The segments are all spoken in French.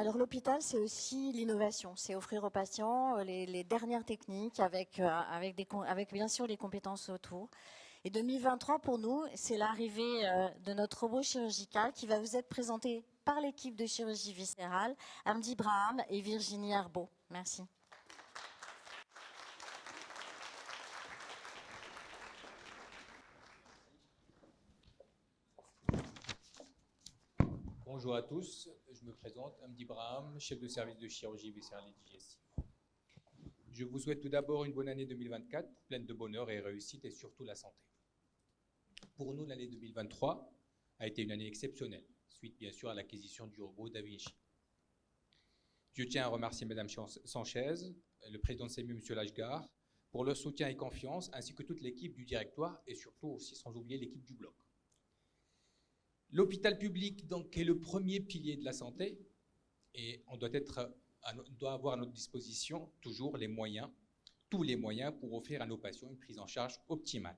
Alors l'hôpital, c'est aussi l'innovation, c'est offrir aux patients les dernières techniques avec bien sûr les compétences autour. Et 2023 pour nous, c'est l'arrivée de notre robot chirurgical qui va vous être présenté par l'équipe de chirurgie viscérale, Hamdi Braham et Virginie Herbeau. Merci. Bonjour à tous, je me présente, Hamdi Braham, chef de service de chirurgie viscérale et digestive. Je vous souhaite tout d'abord une bonne année 2024, pleine de bonheur et réussite et surtout la santé. Pour nous, l'année 2023 a été une année exceptionnelle, suite bien sûr à l'acquisition du robot Da Vinci. Je tiens à remercier Mme Sanchez, le président de CMU, M. Lachgar, pour leur soutien et confiance, ainsi que toute l'équipe du directoire et surtout aussi sans oublier l'équipe du bloc. L'hôpital public donc, est le premier pilier de la santé et on doit avoir à notre disposition toujours les moyens, tous les moyens pour offrir à nos patients une prise en charge optimale.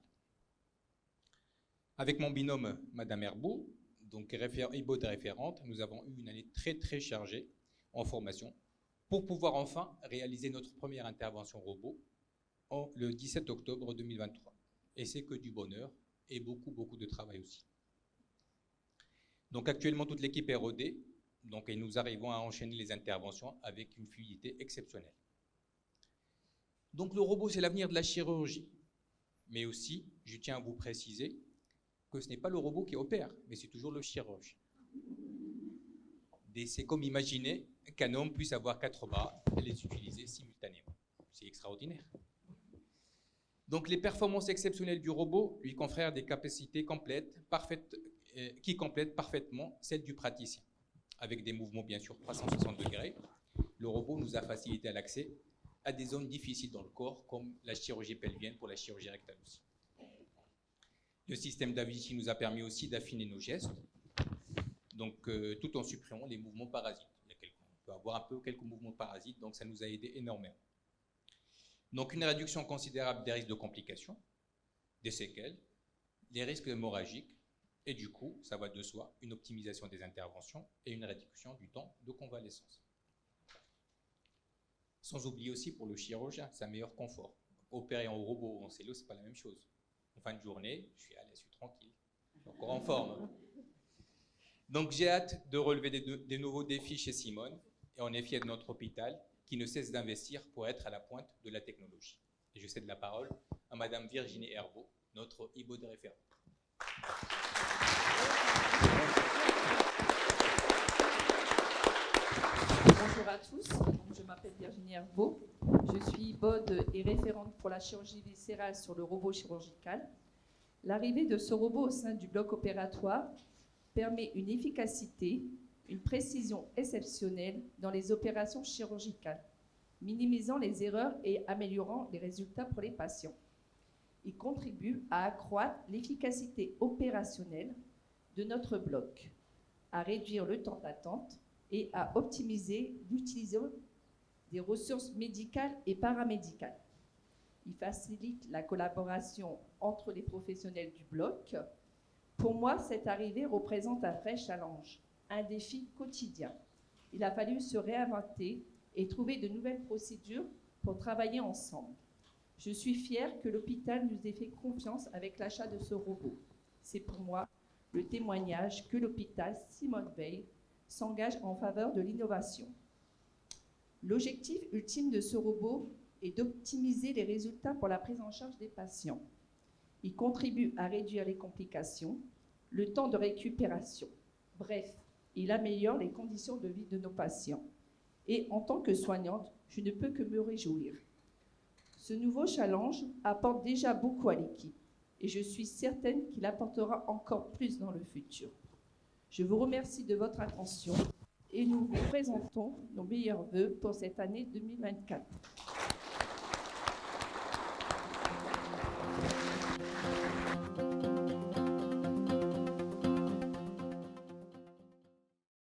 Avec mon binôme, Mme Herbeau, donc IBO de référente, nous avons eu une année très chargée en formation pour pouvoir enfin réaliser notre première intervention robot le 17 octobre 2023. Et c'est que du bonheur et beaucoup de travail aussi. Donc actuellement, toute l'équipe est rodée, et nous arrivons à enchaîner les interventions avec une fluidité exceptionnelle. Donc le robot, c'est l'avenir de la chirurgie. Mais aussi, je tiens à vous préciser que ce n'est pas le robot qui opère, mais c'est toujours le chirurgien. C'est comme imaginer qu'un homme puisse avoir 4 bras et les utiliser simultanément. C'est extraordinaire. Donc les performances exceptionnelles du robot lui confèrent des capacités qui complètent parfaitement celles du praticien. Avec des mouvements bien sûr 360 degrés, le robot nous a facilité l'accès à des zones difficiles dans le corps, comme la chirurgie pelvienne pour la chirurgie rectale aussi. Le système Da Vinci nous a permis aussi d'affiner nos gestes, tout en supprimant les mouvements parasites. On peut avoir quelques mouvements parasites, donc ça nous a aidé énormément. Donc une réduction considérable des risques de complications, des séquelles, des risques hémorragiques, et du coup, ça va de soi, une optimisation des interventions et une réduction du temps de convalescence. Sans oublier aussi pour le chirurgien, c'est un meilleur confort. Opérer en robot ou en cellule, ce n'est pas la même chose. En fin de journée, je suis à l'aise, je suis tranquille, je suis encore en forme. Donc j'ai hâte de relever des nouveaux défis chez Simone, et on est fiers de notre hôpital qui ne cesse d'investir pour être à la pointe de la technologie. Et je cède la parole à Mme Virginie Herbeau, notre IBO de référent. Bonjour à tous, je m'appelle Virginie Herbeau, je suis IBOD et référente pour la chirurgie viscérale sur le robot chirurgical. L'arrivée de ce robot au sein du bloc opératoire permet une efficacité, une précision exceptionnelle dans les opérations chirurgicales, minimisant les erreurs et améliorant les résultats pour les patients. Il contribue à accroître l'efficacité opérationnelle de notre bloc, à réduire le temps d'attente et à optimiser l'utilisation des ressources médicales et paramédicales. Il facilite la collaboration entre les professionnels du bloc. Pour moi, cette arrivée représente un vrai challenge, un défi quotidien. Il a fallu se réinventer et trouver de nouvelles procédures pour travailler ensemble. Je suis fière que l'hôpital nous ait fait confiance avec l'achat de ce robot. C'est pour moi le témoignage que l'hôpital Simone Veil s'engage en faveur de l'innovation. L'objectif ultime de ce robot est d'optimiser les résultats pour la prise en charge des patients. Il contribue à réduire les complications, le temps de récupération. Bref, il améliore les conditions de vie de nos patients. Et en tant que soignante, je ne peux que me réjouir. Ce nouveau challenge apporte déjà beaucoup à l'équipe et je suis certaine qu'il apportera encore plus dans le futur. Je vous remercie de votre attention et nous vous présentons nos meilleurs vœux pour cette année 2024.